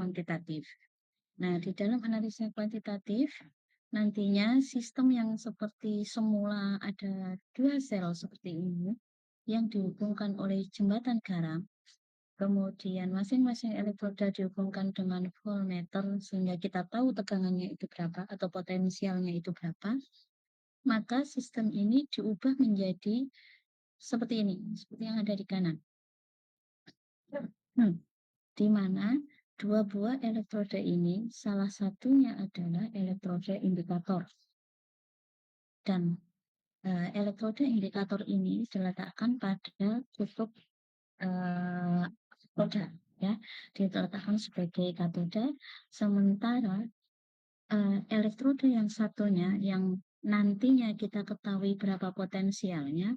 kuantitatif. Nah, di dalam analisa kuantitatif, nantinya sistem yang seperti semula ada 2 sel seperti ini, yang dihubungkan oleh jembatan garam, kemudian masing-masing elektroda dihubungkan dengan voltmeter sehingga kita tahu tegangannya itu berapa atau potensialnya itu berapa, maka sistem ini diubah menjadi seperti ini, seperti yang ada di kanan. Di mana dua buah elektroda ini salah satunya adalah elektroda indikator. Dan elektroda indikator ini diletakkan pada kutub katoda, ya, diletakkan sebagai katoda, sementara elektroda yang satunya yang nantinya kita ketahui berapa potensialnya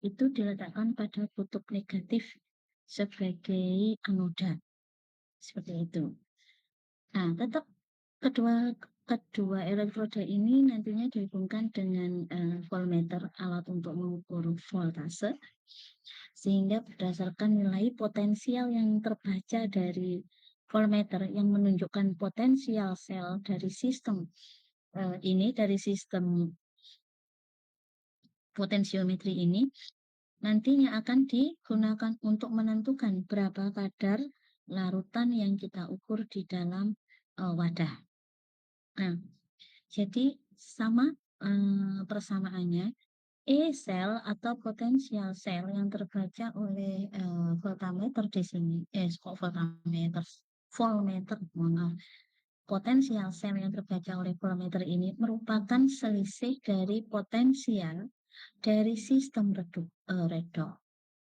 itu diletakkan pada kutub negatif sebagai anoda, seperti itu. Nah, tetap kedua elektroda ini nantinya dihubungkan dengan voltmeter, alat untuk mengukur voltase, sehingga berdasarkan nilai potensial yang terbaca dari voltmeter yang menunjukkan potensial sel dari sistem dari sistem potensiometri ini nantinya akan digunakan untuk menentukan berapa kadar larutan yang kita ukur di dalam wadah. Nah, jadi sama persamaannya, E sel atau potensial sel yang terbaca oleh voltmeter di sini, voltmeter, potensial sel yang terbaca oleh voltmeter ini merupakan selisih dari potensial dari sistem redox,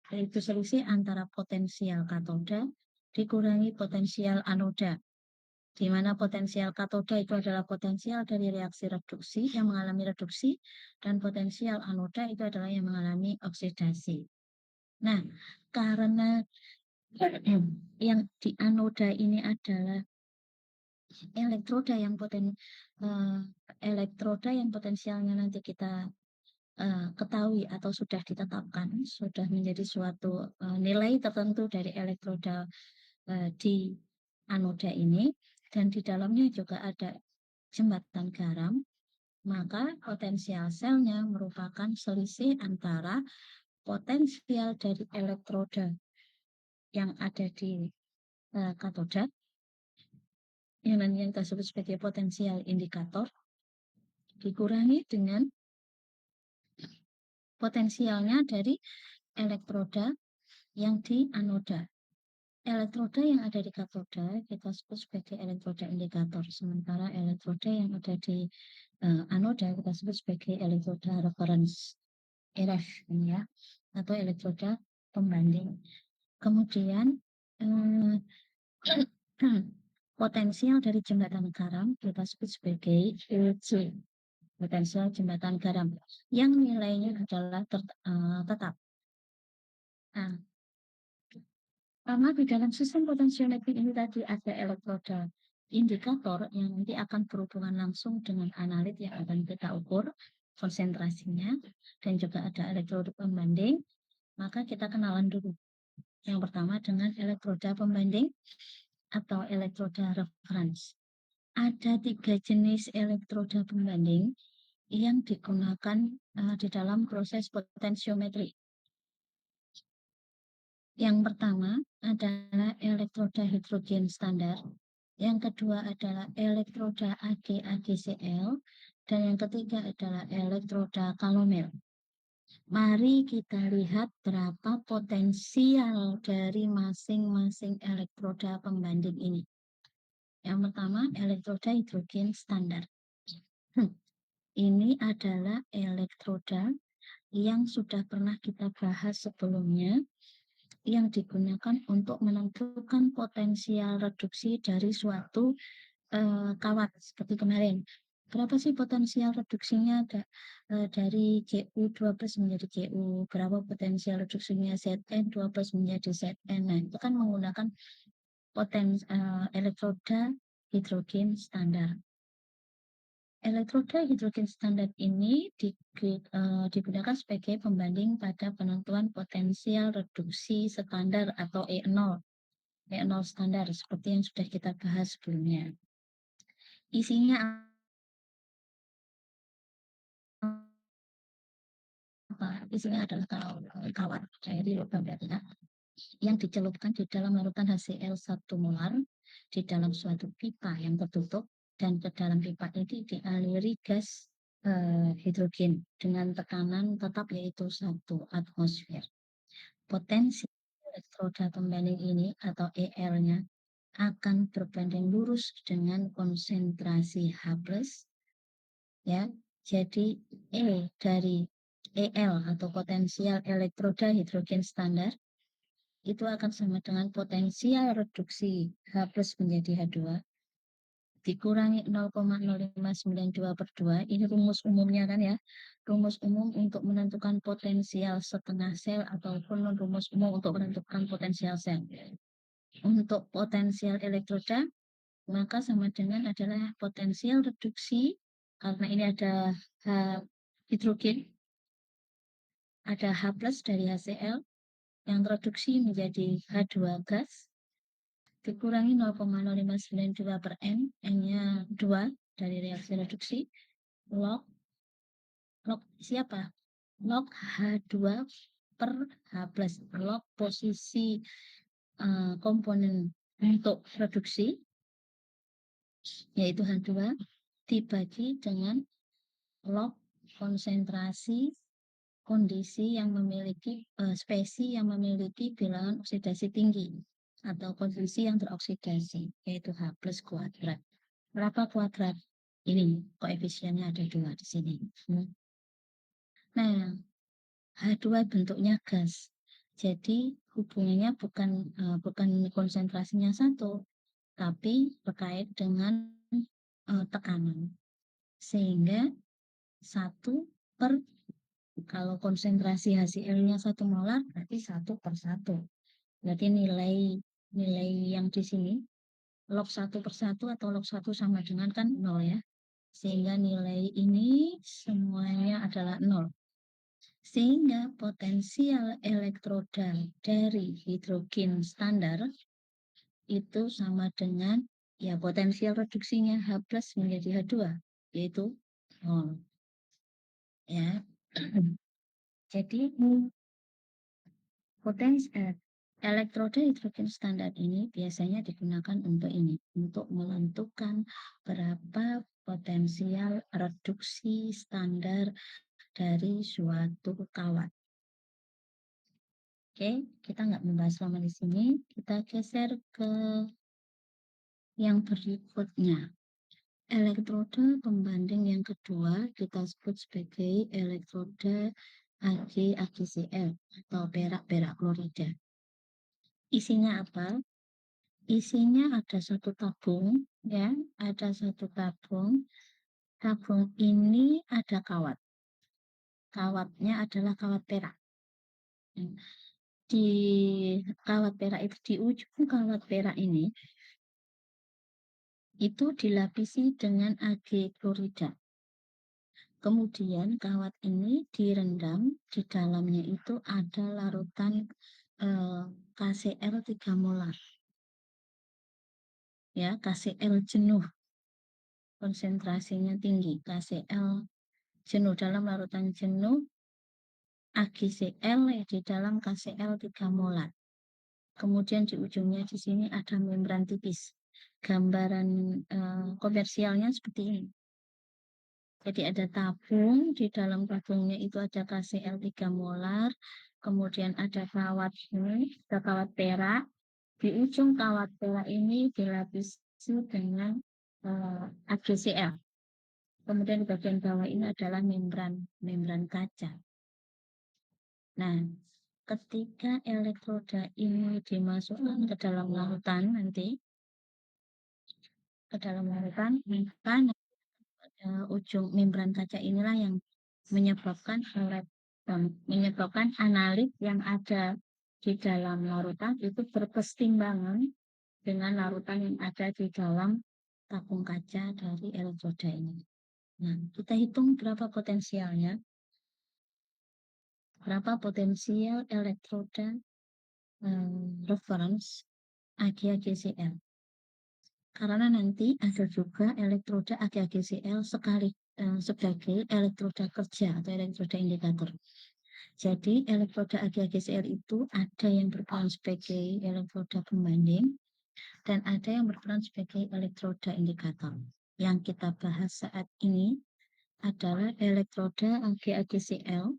yaitu selisih antara potensial katoda dikurangi potensial anoda, di mana potensial katoda itu adalah potensial dari reaksi reduksi yang mengalami reduksi, dan potensial anoda itu adalah yang mengalami oksidasi. Nah, karena yang di anoda ini adalah elektroda yang potensialnya nanti kita ketahui atau sudah ditetapkan, sudah menjadi suatu nilai tertentu dari elektroda di anoda ini, dan di dalamnya juga ada jembatan garam, maka potensial selnya merupakan selisih antara potensial dari elektroda yang ada di katoda, yang nantinya kita sebut sebagai potensial indikator, dikurangi dengan potensialnya dari elektroda yang di anoda. Elektroda yang ada di katoda kita sebut sebagai elektroda indikator, sementara elektroda yang ada di anoda kita sebut sebagai elektroda reference, RF ya, atau elektroda pembanding. Kemudian potensial dari jembatan garam kita sebut sebagai EC, potensial jembatan garam, yang nilainya adalah tetap. Nah, karena di dalam sistem potensiometri ini tadi ada elektroda indikator yang nanti akan berhubungan langsung dengan analit yang akan kita ukur konsentrasinya, dan juga ada elektroda pembanding, maka kita kenalan dulu. Yang pertama dengan elektroda pembanding atau elektroda reference. Ada 3 jenis elektroda pembanding yang digunakan di dalam proses potensiometri. Yang pertama adalah elektroda hidrogen standar, yang kedua adalah elektroda AgAgCl, dan yang ketiga adalah elektroda kalomel. Mari kita lihat berapa potensial dari masing-masing elektroda pembanding ini. Yang pertama, elektroda hidrogen standar. Ini adalah elektroda yang sudah pernah kita bahas sebelumnya, yang digunakan untuk menentukan potensial reduksi dari suatu kawat seperti kemarin. Berapa sih potensial reduksinya dari Cu2+ menjadi Cu? Berapa potensial reduksinya Zn2+ menjadi Zn? Nah, itu kan menggunakan elektroda hidrogen standar. Elektroda hidrogen standar ini digunakan sebagai pembanding pada penentuan potensial reduksi standar atau E0. E0 standar seperti yang sudah kita bahas sebelumnya. Isinya apa? Isinya adalah kawat dari logam datar yang dicelupkan di dalam larutan HCl 1 molar di dalam suatu pipa yang tertutup, dan ke dalam pipa ini dialiri gas hidrogen dengan tekanan tetap yaitu 1 atmosfer. Potensi elektroda pembanding ini atau EL-nya akan berbanding lurus dengan konsentrasi H+, ya. Jadi E dari EL atau potensial elektroda hidrogen standar itu akan sama dengan potensial reduksi H+ menjadi H2 dikurangi 0,0592/2. Ini rumus umumnya kan ya. Rumus umum untuk menentukan potensial setengah sel ataupun rumus umum untuk menentukan potensial sel. Untuk potensial elektroda maka sama dengan adalah potensial reduksi, karena ini ada H hidrogen, ada H+ dari HCl yang reduksi menjadi H2 gas dikurangi 0,0592/n, N-nya 2 dari reaksi reduksi, log log siapa? Log H2 per H+, log posisi komponen untuk reduksi yaitu H2 dibagi dengan log konsentrasi kondisi yang memiliki spesies yang memiliki bilangan oksidasi tinggi atau kondisi yang teroksidasi yaitu H+ kuadrat. Berapa kuadrat? Ini koefisiennya ada 2 di sini. Nah, H2 bentuknya gas. Jadi hubungannya bukan konsentrasinya 1, tapi terkait dengan tekanan. Sehingga 1 per, kalau konsentrasi HCl-nya 1 molar berarti 1/1. Berarti nilai yang di sini log 1/1 atau log 1 sama dengan kan 0 ya. Sehingga nilai ini semuanya adalah 0. Sehingga potensial elektroda dari hidrogen standar itu sama dengan ya potensial reduksinya H+ menjadi H2 yaitu 0 ya. Jadi potensi elektroda hidrogen standar ini biasanya digunakan untuk ini, untuk menentukan berapa potensial reduksi standar dari suatu kawat. Oke, kita nggak membahas lama di sini. Kita geser ke yang berikutnya. Elektroda pembanding yang kedua kita sebut sebagai elektroda AgCl atau perak klorida. Isinya apa? Isinya ada satu tabung, ya, ada satu tabung. Tabung ini ada kawat. Kawatnya adalah kawat perak. Di kawat perak itu, di ujung kawat perak ini itu dilapisi dengan Ag klorida. Kemudian kawat ini direndam, di dalamnya itu ada larutan KCl 3 molar. Ya, KCl jenuh. Konsentrasinya tinggi, KCl jenuh dalam larutan jenuh, AgCl di dalam KCl 3 molar. Kemudian di ujungnya di sini ada membran tipis. Gambaran komersialnya seperti ini. Jadi ada tabung, di dalam tabungnya itu ada KCl 3 molar, kemudian ada kawat ini, ada kawat perak. Di ujung kawat perak ini dilapisi dengan AgCl. Kemudian di bagian bawah ini adalah membran kaca. Nah, ketika elektroda ini dimasukkan ke dalam larutan nanti, maka ujung membran kaca inilah yang menyebabkan analit yang ada di dalam larutan itu berkesetimbangan dengan larutan yang ada di dalam tabung kaca dari elektroda ini. Nah, kita hitung berapa potensialnya. Berapa potensial elektroda reference AgAgCl. Karena nanti ada juga elektroda AgAgCl sebagai elektroda kerja atau elektroda indikator. Jadi elektroda AgAgCl itu ada yang berperan sebagai elektroda pembanding dan ada yang berperan sebagai elektroda indikator. Yang kita bahas saat ini adalah elektroda AgAgCl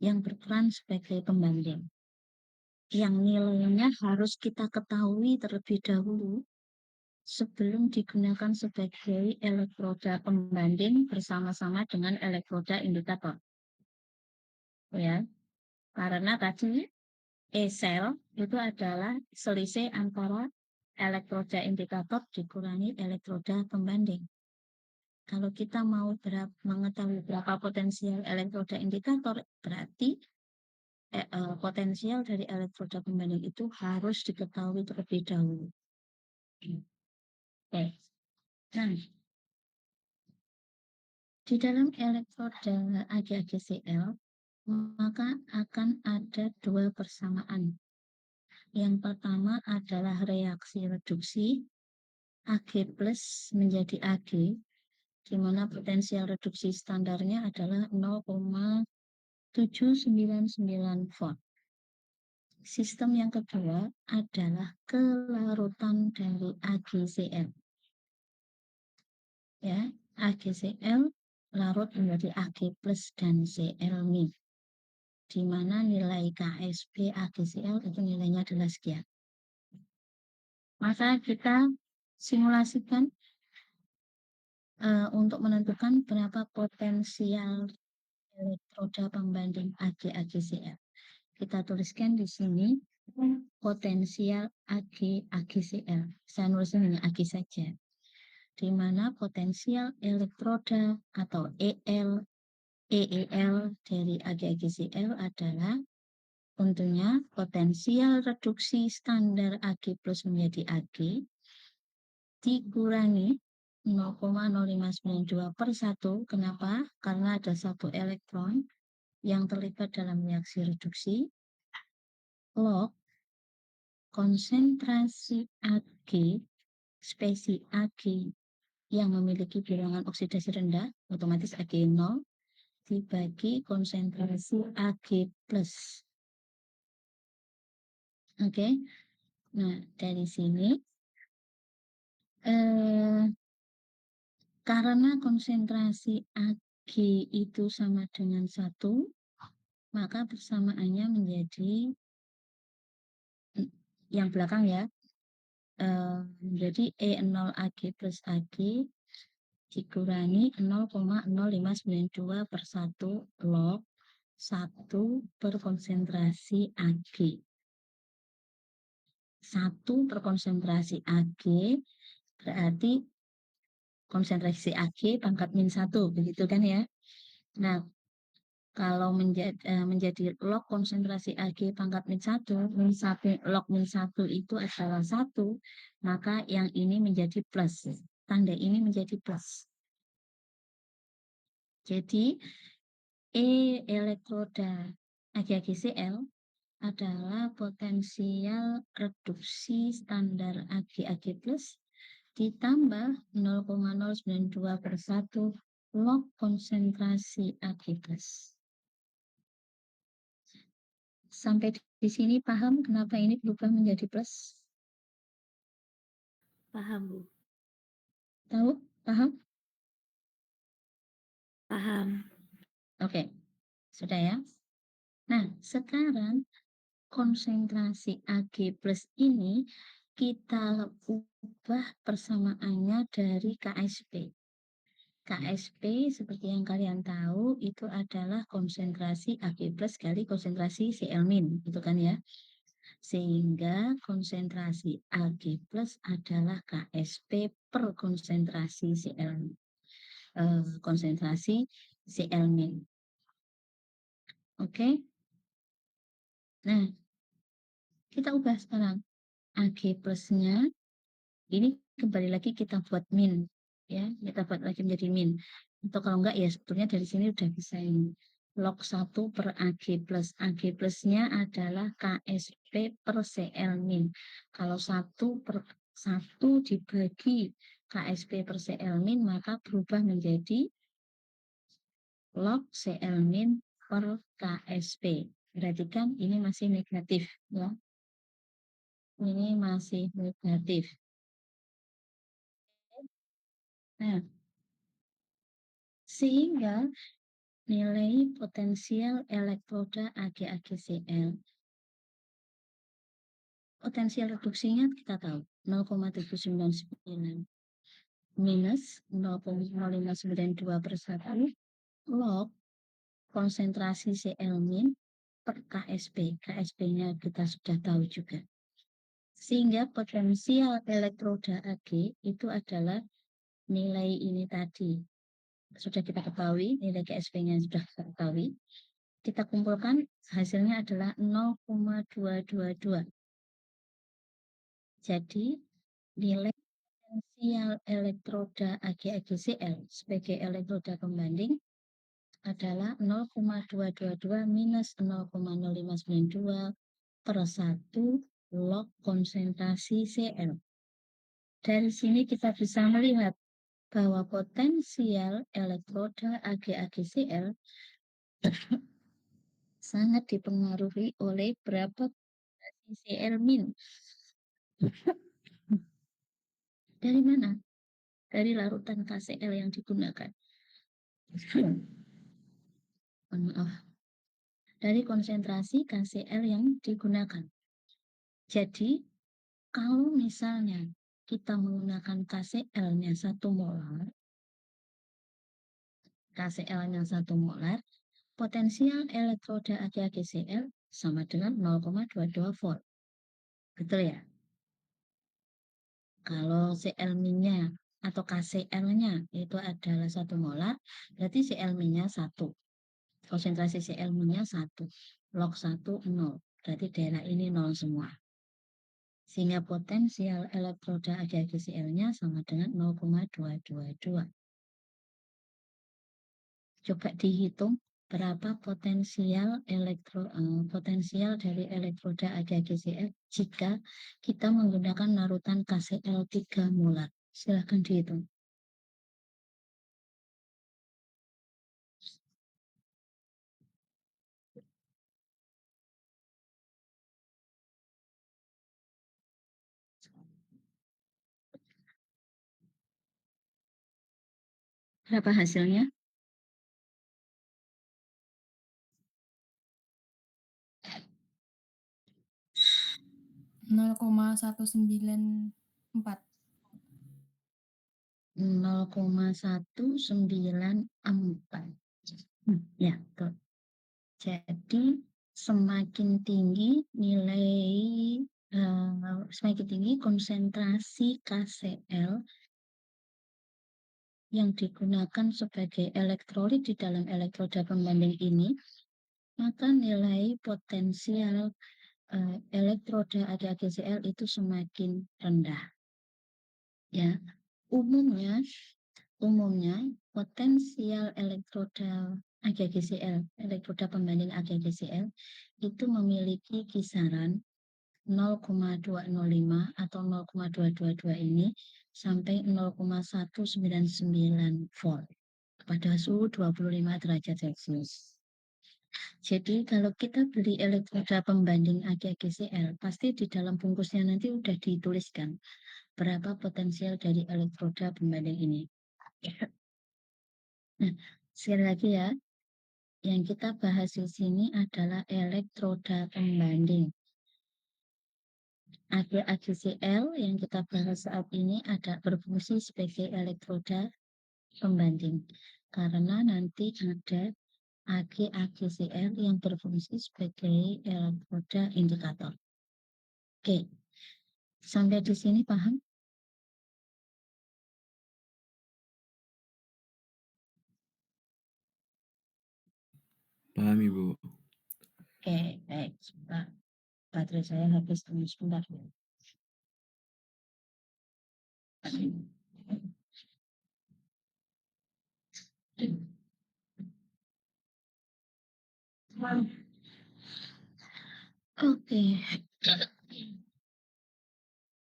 yang berperan sebagai pembanding. Yang nilainya harus kita ketahui terlebih dahulu sebelum digunakan sebagai elektroda pembanding bersama-sama dengan elektroda indikator. Ya, karena tadi E-cell itu adalah selisih antara elektroda indikator dikurangi elektroda pembanding. Kalau kita mau mengetahui berapa potensial elektroda indikator, berarti potensial dari elektroda pembanding itu harus diketahui terlebih dahulu. Oke. Nah, di dalam elektroda AgAgCl, maka akan ada dua persamaan. Yang pertama adalah reaksi reduksi Ag plus menjadi Ag, di mana potensial reduksi standarnya adalah 0,799 volt. Sistem yang kedua adalah kelarutan dari AgCl. Ya, AgCl larut menjadi Ag plus dan Cl-, di mana nilai Ksp AgCl itu nilainya adalah sekian. Maka kita simulasikan untuk menentukan berapa potensial elektroda pembanding AgAgCl. Kita tuliskan di sini potensial AgAgCl. Saya nulisnya hanya Ag saja. Di mana potensial elektroda atau EEL dari AgAgCl adalah tentunya potensial reduksi standar Ag plus menjadi Ag dikurangi 0,0592/1. Kenapa? Karena ada satu elektron yang terlibat dalam reaksi reduksi, log konsentrasi Ag, spesi Ag yang memiliki bilangan oksidasi rendah, otomatis Ag 0, dibagi konsentrasi Ag plus. Oke, nah dari sini karena konsentrasi Ag itu sama dengan 1, maka persamaannya menjadi yang belakang ya, menjadi E0 Ag plus Ag dikurangi 0,0592/1 log 1 per konsentrasi Ag. 1 per konsentrasi Ag berarti konsentrasi Ag pangkat min 1, begitu kan ya. Nah, kalau menjadi log konsentrasi Ag pangkat min 1, log min 1 itu adalah 1, maka yang ini menjadi plus. Tanda ini menjadi plus. Jadi, elektroda AgAgCl adalah potensial reduksi standar Ag plus ditambah 0,092/1 log konsentrasi Ag plus. Sampai di sini paham kenapa ini berubah menjadi plus? Paham, Bu. Tahu? Paham? Paham. Oke, sudah ya. Nah, sekarang konsentrasi Ag plus ini kita ubah persamaannya dari Ksp. Ksp seperti yang kalian tahu itu adalah konsentrasi Ag plus kali konsentrasi Cl-, gitu kan ya. Sehingga konsentrasi Ag plus adalah Ksp per konsentrasi Cl-, konsentrasi Cl-. Oke. Nah, kita ubah sekarang. Ag plusnya ini kembali lagi kita buat min, ya, kita buat lagi menjadi min. Atau kalau enggak ya sebetulnya dari sini udah bisa ini. log 1 per AG plus. AG plusnya adalah KSP per CL min. Kalau 1 dibagi KSP per CL min, maka berubah menjadi log CL min per KSP. Berarti kan ini masih negatif, ya. Ini masih negatif. Nah, sehingga nilai potensial elektroda AgAgCl, potensial reduksinya kita tahu 0,799 minus 0,0592/1 log konsentrasi Cl min per KSP. KSP-nya kita sudah tahu juga. Sehingga potensial elektroda Ag itu adalah nilai ini tadi. Sudah kita ketahui, nilai KSP-nya sudah kita ketahui. Kita kumpulkan, hasilnya adalah 0,222. Jadi, nilai potensial elektroda AgAgCl sebagai elektroda pembanding adalah 0,222 minus 0,0592/1 log konsentrasi Cl. Dari sini kita bisa melihat bahwa potensial elektroda AgAgCl sangat dipengaruhi oleh berapa Cl min. Dari mana? Dari larutan KCl yang digunakan. Maaf. Dari konsentrasi KCl yang digunakan. Jadi, kalau misalnya kita menggunakan KCl-nya 1 molar, KCl-nya 1 molar, potensial elektroda AgAgCl sama dengan 0,22 volt. Betul ya? Kalau Cl-nya atau KCl-nya itu adalah 1 molar, berarti Cl-nya 1. Konsentrasi Cl-nya 1. Log 1, 0. Berarti daerah ini 0 semua. Sehingga potensial elektroda AgAgCl-nya sama dengan 0,222. Coba dihitung berapa potensial dari elektroda AgAgCl jika kita menggunakan larutan KCl 3 molar. Silahkan dihitung. Berapa hasilnya? 0,194. 0,194. Ya, betul. Jadi semakin tinggi konsentrasi KCl yang digunakan sebagai elektrolit di dalam elektroda pembanding ini, maka nilai potensial elektroda AgAgCl itu semakin rendah. Ya, umumnya potensial elektroda AgAgCl, elektroda pembanding AgAgCl itu memiliki kisaran 0,205 atau 0,222 ini sampai 0,199 volt pada suhu 25 derajat Celcius. Jadi kalau kita beli elektroda pembanding AgAgCl, pasti di dalam bungkusnya nanti udah dituliskan berapa potensial dari elektroda pembanding ini. Nah, sekali lagi ya, yang kita bahas di sini adalah elektroda pembanding. AgAgCl yang kita bahas saat ini ada berfungsi sebagai elektroda pembanding. Karena nanti ada AgAgCl yang berfungsi sebagai elektroda indikator. Oke, sampai di sini paham? Paham, Ibu. Oke, baik. Baterai saya habis tunggu sebentar. Oke,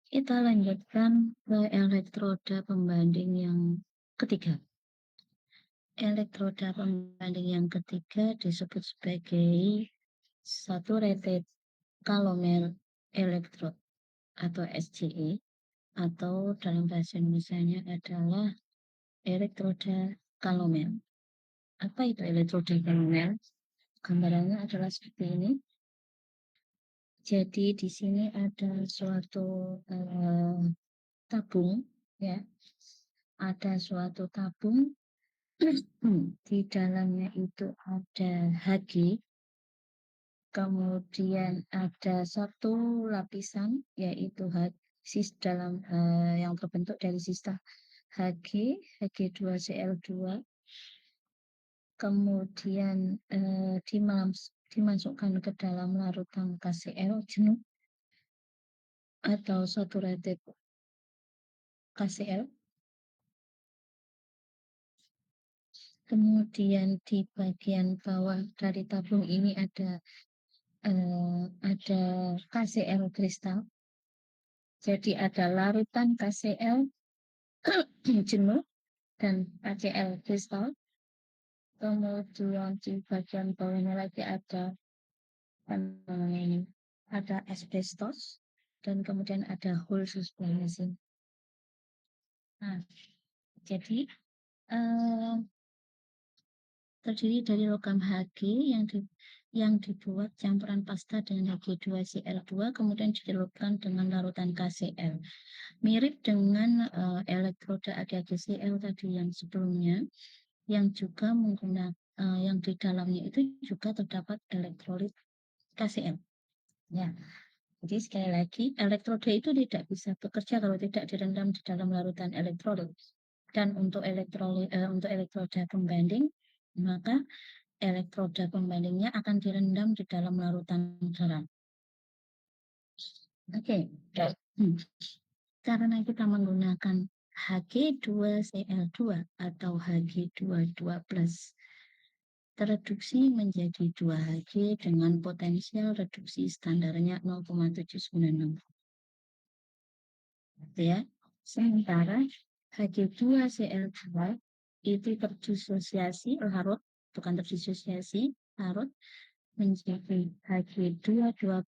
kita lanjutkan ke elektroda pembanding yang ketiga. Elektroda pembanding yang ketiga disebut sebagai saturated calomel electrode atau SCE, atau dalam bahasa Indonesianya adalah elektroda calomel. Apa itu elektroda calomel? Gambarannya adalah seperti ini. Jadi di sini ada suatu tabung, ya, ada suatu tabung. Di dalamnya itu ada Hg, kemudian ada satu lapisan yaitu dalam yang terbentuk dari sisa Hg, Hg2Cl2, kemudian dimasukkan ke dalam larutan KCl jenuh atau saturated KCl. Kemudian di bagian bawah dari tabung ini ada KCl kristal. Jadi ada larutan KCl jenuh dan KCl kristal. Kemudian di bagian bawahnya lagi ada ada asbestos dan kemudian ada hole suspension. Nah, jadi terdiri dari logam Hg yang dibuat campuran pasta dengan Hg2Cl2 kemudian dicelupkan dengan larutan KCl. Mirip dengan elektroda AgCl tadi yang sebelumnya, yang juga menggunakan yang di dalamnya itu juga terdapat elektrolit KCl. Ya, jadi sekali lagi elektroda itu tidak bisa bekerja kalau tidak direndam di dalam larutan elektrolit. Dan untuk elektroda pembanding, maka elektroda pembandingnya akan direndam di dalam larutan garam. Oke, karena kita menggunakan Hg2Cl2 atau Hg22+, tereduksi menjadi 2Hg dengan potensial reduksi standarnya 0,796. Ya, sementara Hg2Cl2 itu terdisosiasi larut, bukan terdisosiasi larut menjadi Hg22+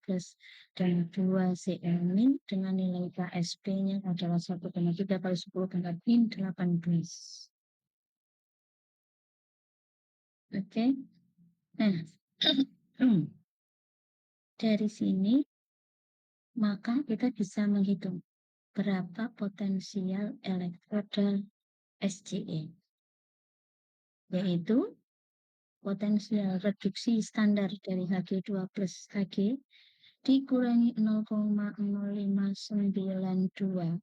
dan 2Cl- dengan nilai Ksp-nya adalah 1,3 kali 10 pangkat min 18. Oke. Nah, dari sini maka kita bisa menghitung berapa potensial elektroda SCE, yaitu potensial reduksi standar dari Hg2 plus Hg dikurangi 0,0592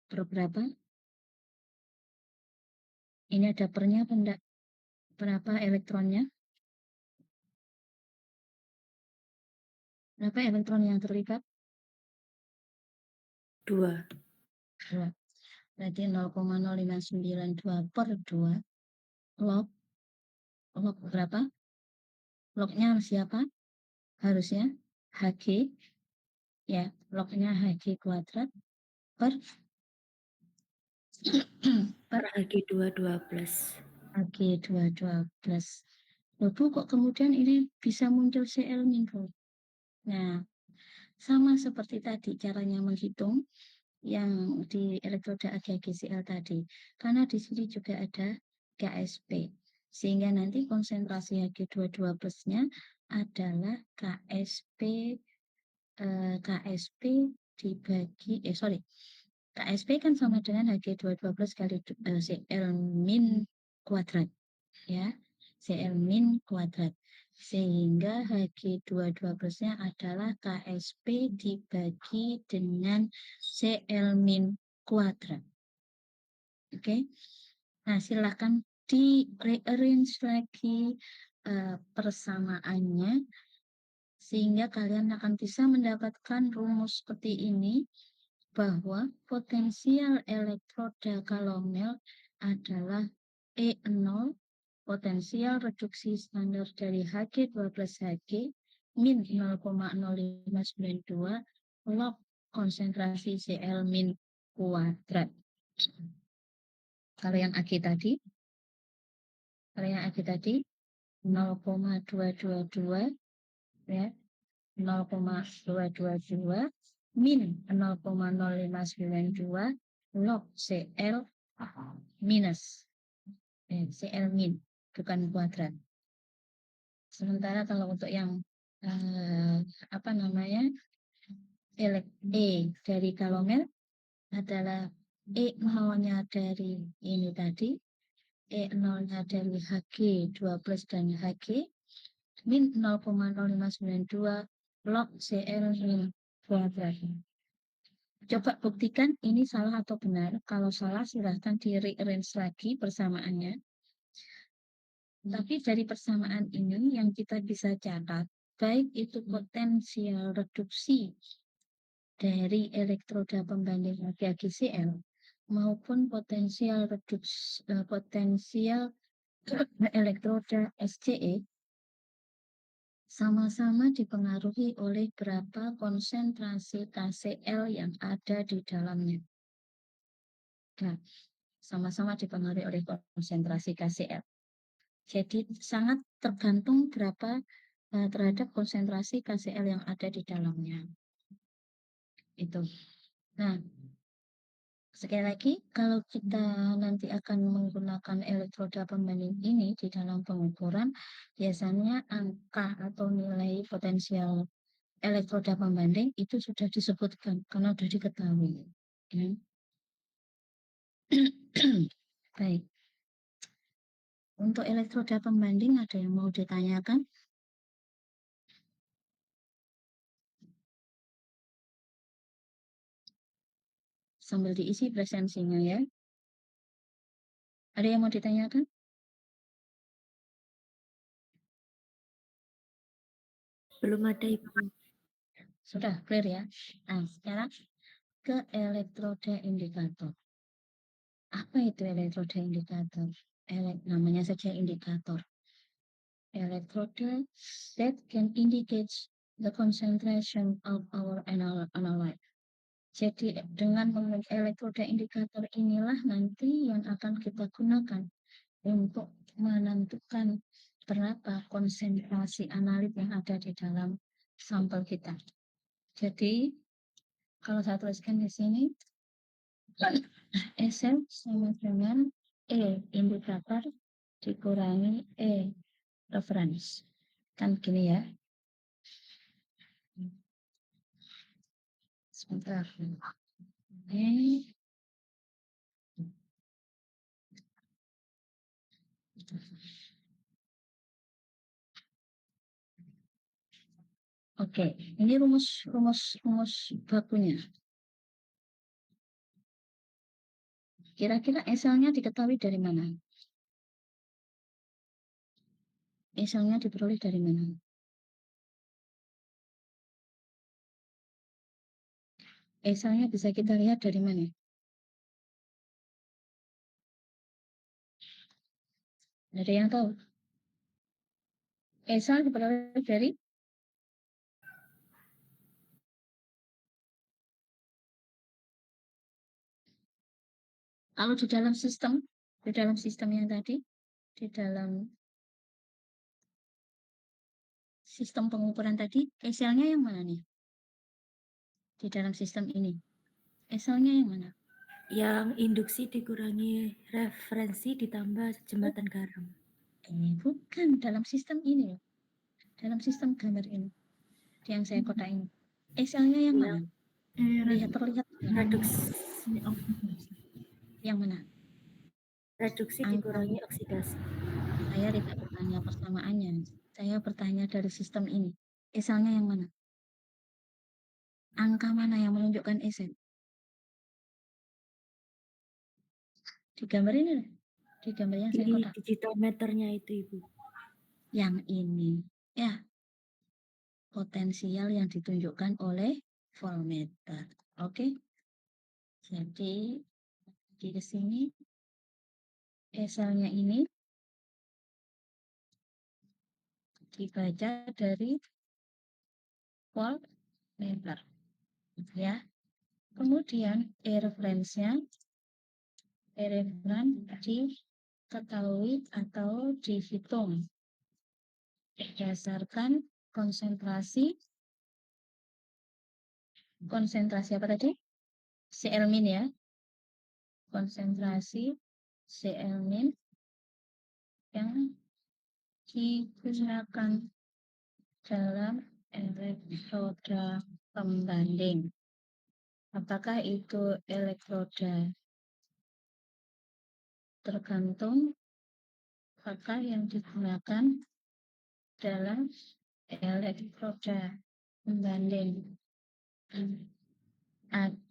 per berapa? Ini ada pernya apa enggak? Berapa elektronnya? Berapa elektron yang terlibat? 2. 2. Berarti 0,0592 per 2. Log. Log berapa? Lognya siapa? Harusnya Hg. Ya, lognya Hg kuadrat per per Hg22+. Hg22+. Loh Bu, kok kemudian ini bisa muncul Cl min? Nah, sama seperti tadi caranya menghitung yang di elektroda AgCl tadi. Karena di sini juga ada Ksp. Sehingga nanti konsentrasi Hg22+-nya adalah Ksp dibagi, Ksp kan sama dengan Hg22+ kali Cl min kuadrat. Ya, Cl min kuadrat. Sehingga Hg22+-nya adalah Ksp dibagi dengan Cl min kuadrat. Oke. Nah, silakan di rearrange lagi persamaannya sehingga kalian akan bisa mendapatkan rumus seperti ini, bahwa potensial elektroda kalomel adalah E0 potensial reduksi standar dari Hg2 plus Hg min 0,0592 log konsentrasi Cl min kuadrat. Kalau yang Ag tadi 0,222 ya, 0,222 min 0,0592 log Cl minus Cl min, bukan kuadrat. Sementara kalau untuk yang apa namanya E dari kalomel adalah E0-nya dari ini tadi, E0-nya dari Hg2 plus dan Hg min 0,0592 log Cl min kuadrat. Coba buktikan ini salah atau benar. Kalau salah silahkan di rearrange lagi persamaannya. Tapi dari persamaan ini yang kita bisa catat, baik itu potensial reduksi dari elektroda pembanding HgCl maupun potensial reduksi potensial elektroda SCE sama-sama dipengaruhi oleh berapa konsentrasi KCl yang ada di dalamnya. Nah, sama-sama dipengaruhi oleh konsentrasi KCl. Jadi sangat tergantung berapa terhadap konsentrasi KCl yang ada di dalamnya. Itu. Nah, sekali lagi, kalau kita nanti akan menggunakan elektroda pembanding ini di dalam pengukuran, biasanya angka atau nilai potensial elektroda pembanding itu sudah disebutkan karena sudah diketahui. Ya. Baik. Untuk elektroda pembanding ada yang mau ditanyakan? Sambil diisi presensinya ya. Ada yang mau ditanyakan? Belum ada, Ibu. Sudah clear ya. Nah, sekarang ke elektroda indikator. Apa itu elektroda indikator? Namanya saja indikator. Electroda that can indicate the concentration of our analyte. Jadi dengan elektroda indikator inilah nanti yang akan kita gunakan untuk menentukan berapa konsentrasi analit yang ada di dalam sampel kita. Jadi kalau saya tuliskan di sini SL sama dengan E indikator dikurangi E reference. Kan gini ya. Sebentar. Oke, ini rumus bakunya. Kira-kira SL-nya diketahui dari mana? SL-nya diperoleh dari mana? SL-nya bisa kita lihat dari mana? Ada yang tahu? SL diperoleh dari kalau di dalam sistem yang tadi, di dalam sistem pengukuran tadi, SL-nya yang mana nih? Di dalam sistem ini. SL-nya yang mana? Yang induksi dikurangi referensi ditambah jembatan garam. Bukan dalam sistem ini. Dalam sistem gambar ini. Yang saya kotak ini. SL-nya yang mana? Terlihat Reduksi yang mana? reduksi Angka. dikurangi oksidasi. Saya tidak bertanya persamaannya. Saya bertanya dari sistem ini. SL-nya yang mana? Angka mana yang menunjukkan SL? Di gambar ini. Di gambar yang saya Di kotak. digital meternya itu, Ibu. Yang ini. Ya. Potensial yang ditunjukkan oleh voltmeter. Oke. Jadi di sini SL-nya ini dibaca dari voltmeter, ya. Kemudian reference-nya diketahui atau dihitung berdasarkan konsentrasi apa tadi? Cl min, ya. Konsentrasi Cl min yang digunakan dalam elektroda pembanding. Apakah itu elektroda tergantung apakah yang digunakan dalam elektroda pembanding AgCl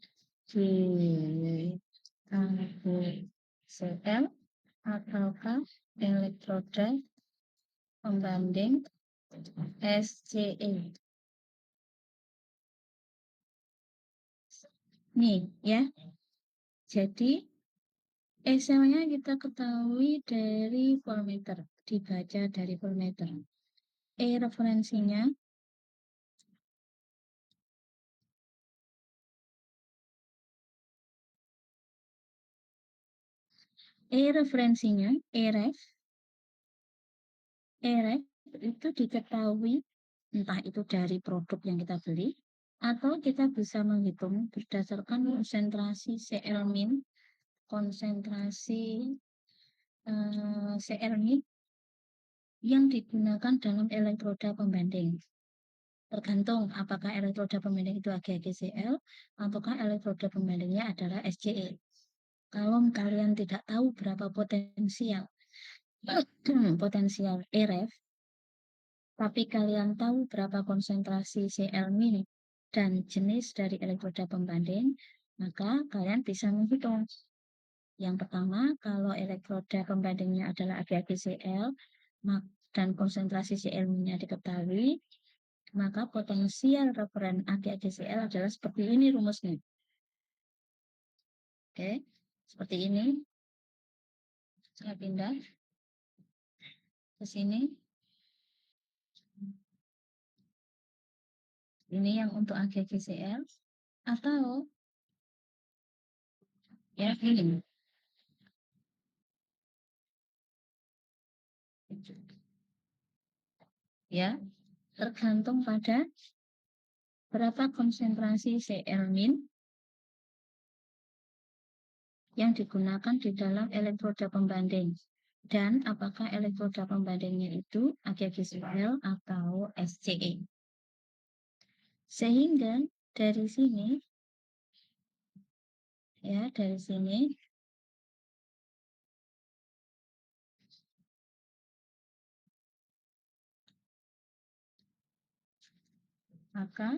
ataukah elektroda pembanding SCE. Nih, ya. Jadi SL-nya kita ketahui dari voltmeter, dibaca dari voltmeter. Referensinya Ref itu diketahui entah itu dari produk yang kita beli atau kita bisa menghitung berdasarkan konsentrasi Cl min, konsentrasi Cl min yang digunakan dalam elektroda pembanding. Tergantung apakah elektroda pembanding itu AgCl ataukah elektroda pembandingnya adalah SCE. Kalau kalian tidak tahu berapa potensial Ref, tapi kalian tahu berapa konsentrasi Cl min dan jenis dari elektroda pembanding, maka kalian bisa menghitung. Yang pertama, kalau elektroda pembandingnya adalah AgCl dan konsentrasi Cl min-nya diketahui, maka potensial referen AgCl adalah seperti ini rumusnya. Oke, seperti ini. Saya pindah ke sini. Ini yang untuk AgCl atau ya ini. Ya, tergantung pada berapa konsentrasi Cl min yang digunakan di dalam elektroda pembanding dan apakah elektroda pembandingnya itu AgCl atau SCE. Sehingga dari sini maka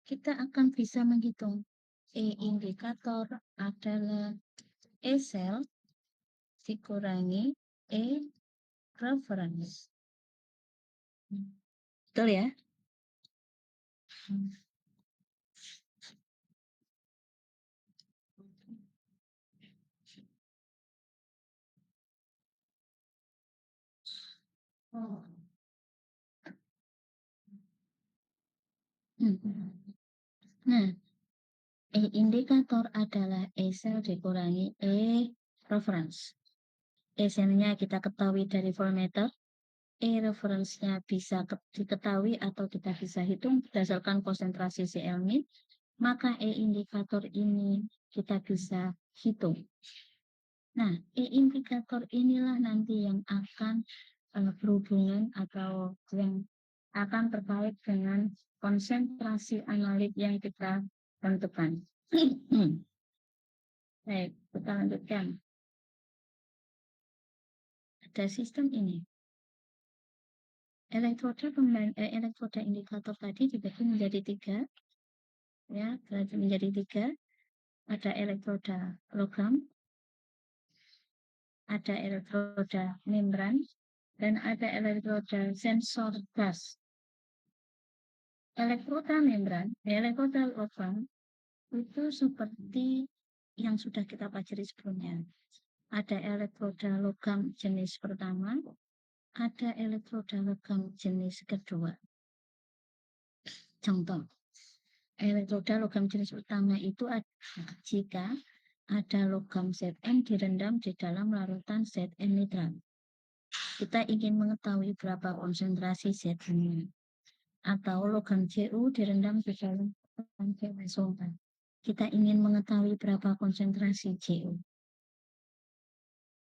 kita akan bisa menghitung indikator adalah cell dikurangi reference. Betul ya? Nah, indikator adalah cell dikurangi reference. Cell-nya kita ketahui dari voltmeter, reference-nya bisa diketahui atau kita bisa hitung berdasarkan konsentrasi Cl min, maka indikator ini kita bisa hitung. Nah, indikator inilah nanti yang akan berhubungan atau yang akan terkait dengan konsentrasi analit yang kita tentukan. Baik, kita lanjutkan. Ada sistem ini. Elektroda indikator tadi dibagi menjadi 3. Ya, menjadi 3. Ada elektroda logam, ada elektroda membran, dan ada elektroda sensor gas. Elektroda membran, elektroda logam itu seperti yang sudah kita pelajari sebelumnya. Ada elektroda logam jenis pertama, ada elektroda logam jenis kedua. Contoh, elektroda logam jenis utama itu jika ada logam Zn direndam di dalam larutan Zn nitrat. Kita ingin mengetahui berapa konsentrasi Zn-nya. Atau logam Cu direndam di dalam larutan Cu4. Kita ingin mengetahui berapa konsentrasi Cu.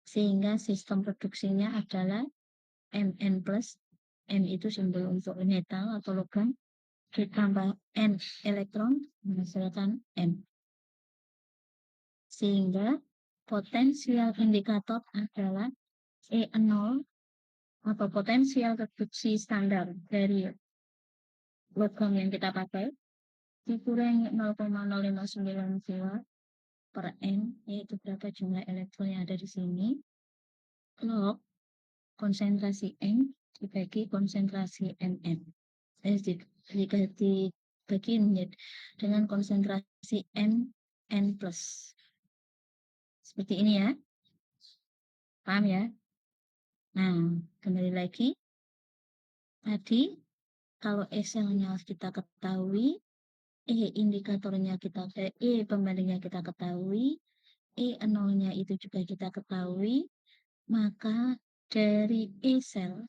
Sehingga sistem produksinya adalah Mn+, M itu simbol untuk metal atau logam, ditambah N elektron menghasilkan M. Sehingga potensial indikator adalah E0 atau potensial reduksi standar dari logam yang kita pakai dikurangi 0,059 per N, yaitu berapa jumlah elektron yang ada di sini, log konsentrasi M dibagi konsentrasi Mn. Dibagi dengan konsentrasi Mn+. Seperti ini ya. Paham ya? Nah, kembali lagi. Tadi, kalau E-selnya kita ketahui, E-indikatornya E pembandingnya kita ketahui, E0-nya itu juga kita ketahui, maka dari E-sel,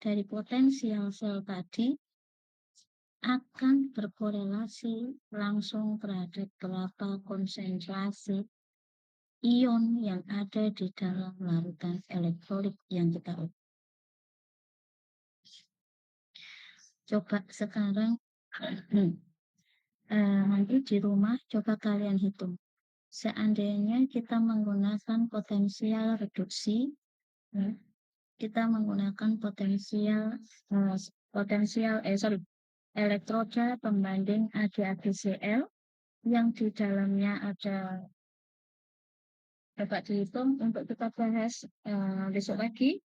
dari potensial sel tadi, akan berkorelasi langsung terhadap berapa konsentrasi ion yang ada di dalam larutan elektrolit yang kita ukur. Coba sekarang nanti di rumah coba kalian hitung. Seandainya kita menggunakan potensial reduksi, kita menggunakan elektroda pembanding AgAgCl yang di dalamnya ada, coba dihitung untuk kita bahas besok pagi.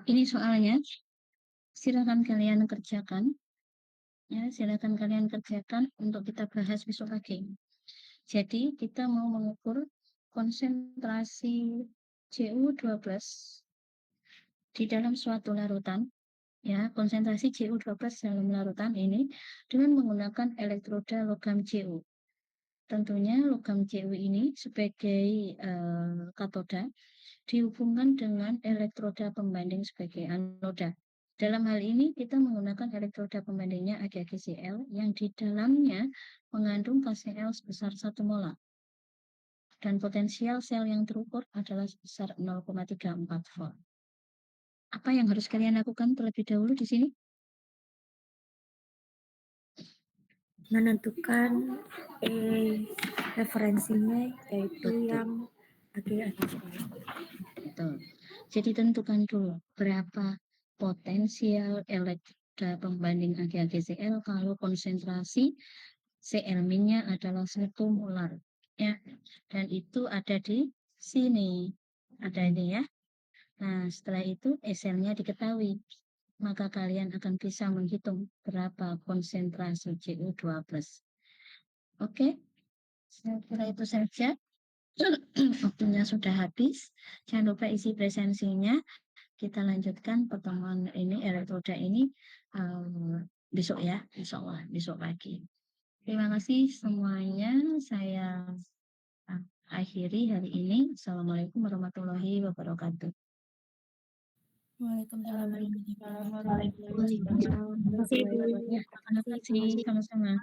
Ini soalnya, silakan kalian kerjakan. Ya, silakan kalian kerjakan untuk kita bahas besok pagi. Jadi, kita mau mengukur konsentrasi Cu12 di dalam suatu larutan, ya, konsentrasi Cu12 dalam larutan ini dengan menggunakan elektroda logam Cu. Tentunya logam Cu ini sebagai katoda dihubungkan dengan elektroda pembanding sebagai anoda. Dalam hal ini kita menggunakan elektroda pembandingnya AgAgCl yang di dalamnya mengandung KCl sebesar 1 molar. Dan potensial sel yang terukur adalah sebesar 0,34 volt. Apa yang harus kalian lakukan terlebih dahulu di sini? Menentukan referensinya, yaitu Betul. yang AgAgCl. Betul. Jadi tentukan dulu berapa potensial elektroda pembanding AgAgCl kalau konsentrasi Cl-nya adalah 1 molar. Ya. Dan itu ada di sini. Ada ini ya. Nah, setelah itu SL-nya diketahui. Maka kalian akan bisa menghitung berapa konsentrasi Cu12. Oke? Saya kira itu saja. Waktunya sudah habis. Jangan lupa isi presensinya. kita lanjutkan pertemuan ini, elektroda ini, besok ya, insyaallah besok pagi. Terima kasih semuanya, saya, akhiri hari ini. Assalamualaikum warahmatullahi wabarakatuh. Waalaikumsalam warahmatullahi wabarakatuh. Waalaikumsalam. Terima kasih, Bu. Terima kasih, sama-sama.